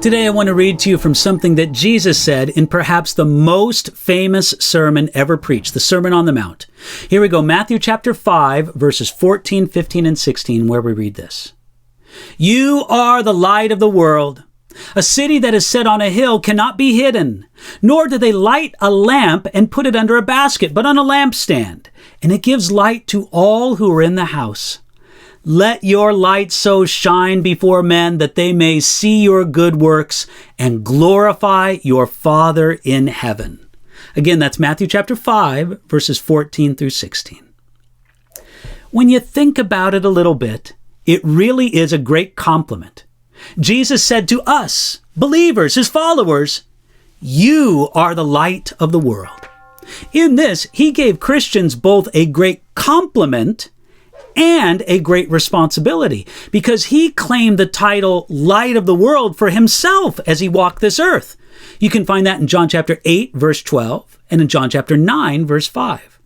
Today I want to read to you from something that Jesus said in perhaps the most famous sermon ever preached, the Sermon on the Mount. Here we go, Matthew chapter 5, verses 14, 15, and 16, where we read this. You are the light of the world. A city that is set on a hill cannot be hidden, nor do they light a lamp and put it under a basket, but on a lampstand, and it gives light to all who are in the house. Let your light so shine before men that they may see your good works and glorify your Father in heaven. Again, that's Matthew chapter 5, verses 14 through 16. When you think about it a little bit, it really is a great compliment. Jesus said to us, believers, his followers, you are the light of the world. In this, he gave Christians both a great compliment and a great responsibility, because he claimed the title Light of the World for himself as he walked this earth. You can find that in John chapter 8, verse 12, and in John chapter 9, verse 5.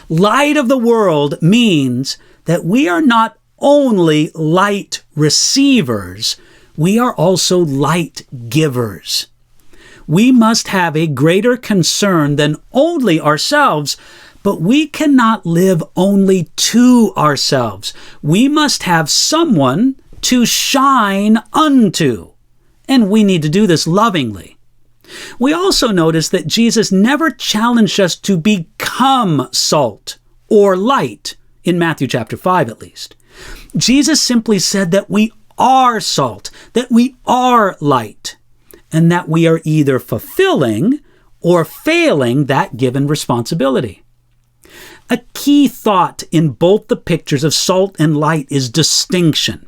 Light of the world means that we are not only light receivers, we are also light givers. We must have a greater concern than only ourselves, but we cannot live only to ourselves. We must have someone to shine unto, and we need to do this lovingly. We also notice that Jesus never challenged us to become salt or light, in Matthew chapter 5 at least. Jesus simply said that we are salt, that we are light, and that we are either fulfilling or failing that given responsibility. A key thought in both the pictures of salt and light is distinction.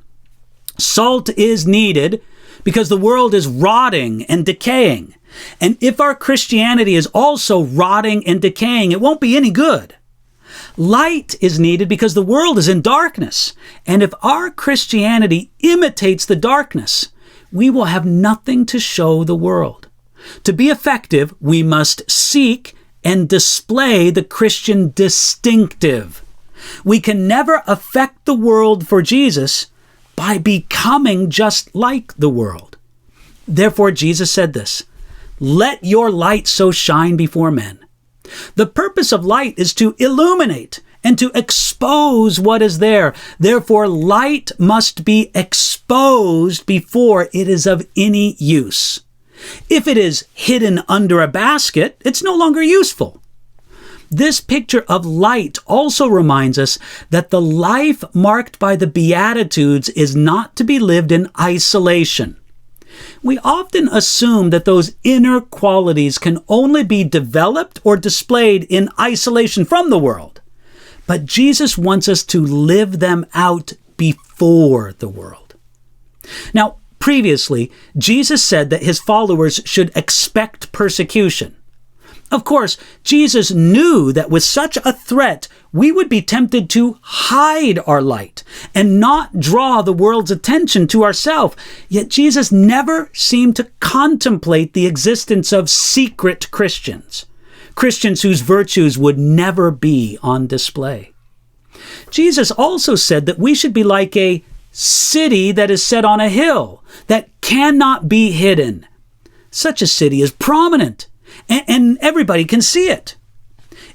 Salt is needed because the world is rotting and decaying. And if our Christianity is also rotting and decaying, it won't be any good. Light is needed because the world is in darkness. And if our Christianity imitates the darkness, we will have nothing to show the world. To be effective, we must seek and display the Christian distinctive. We can never affect the world for Jesus by becoming just like the world. Therefore, Jesus said this, let your light so shine before men. The purpose of light is to illuminate and to expose what is there. Therefore, light must be exposed before it is of any use. If it is hidden under a basket, it's no longer useful. This picture of light also reminds us that the life marked by the Beatitudes is not to be lived in isolation. We often assume that those inner qualities can only be developed or displayed in isolation from the world. But Jesus wants us to live them out before the world. Now, previously, Jesus said that his followers should expect persecution. Of course, Jesus knew that with such a threat, we would be tempted to hide our light and not draw the world's attention to ourselves. Yet Jesus never seemed to contemplate the existence of secret Christians, Christians whose virtues would never be on display. Jesus also said that we should be like a city that is set on a hill that cannot be hidden. Such a city is prominent, and everybody can see it.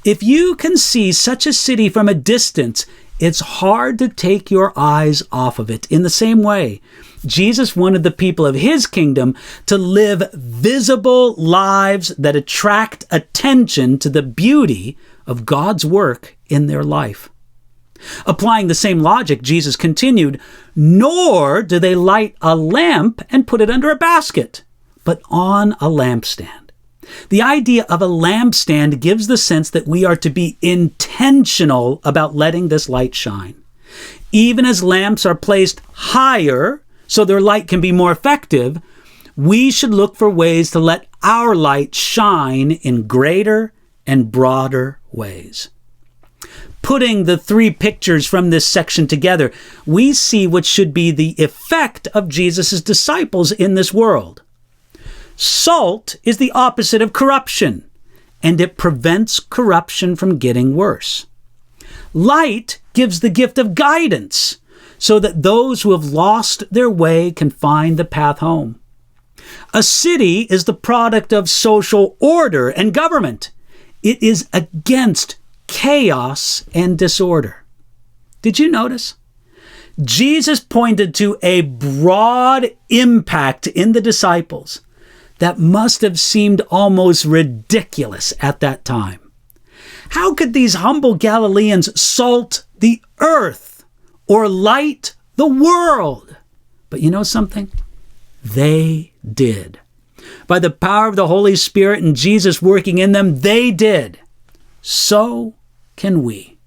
If you can see such a city from a distance, it's hard to take your eyes off of it. In the same way, Jesus wanted the people of his kingdom to live visible lives that attract attention to the beauty of God's work in their life. Applying the same logic, Jesus continued, nor do they light a lamp and put it under a basket, but on a lampstand. The idea of a lampstand gives the sense that we are to be intentional about letting this light shine. Even as lamps are placed higher so their light can be more effective, we should look for ways to let our light shine in greater and broader ways. Putting the three pictures from this section together, we see what should be the effect of Jesus' disciples in this world. Salt is the opposite of corruption, and it prevents corruption from getting worse. Light gives the gift of guidance, so that those who have lost their way can find the path home. A city is the product of social order and government. It is against chaos and disorder. Did you notice? Jesus pointed to a broad impact in the disciples that must have seemed almost ridiculous at that time. How could these humble Galileans salt the earth or light the world? But you know something? They did. By the power of the Holy Spirit and Jesus working in them, they did. So can we.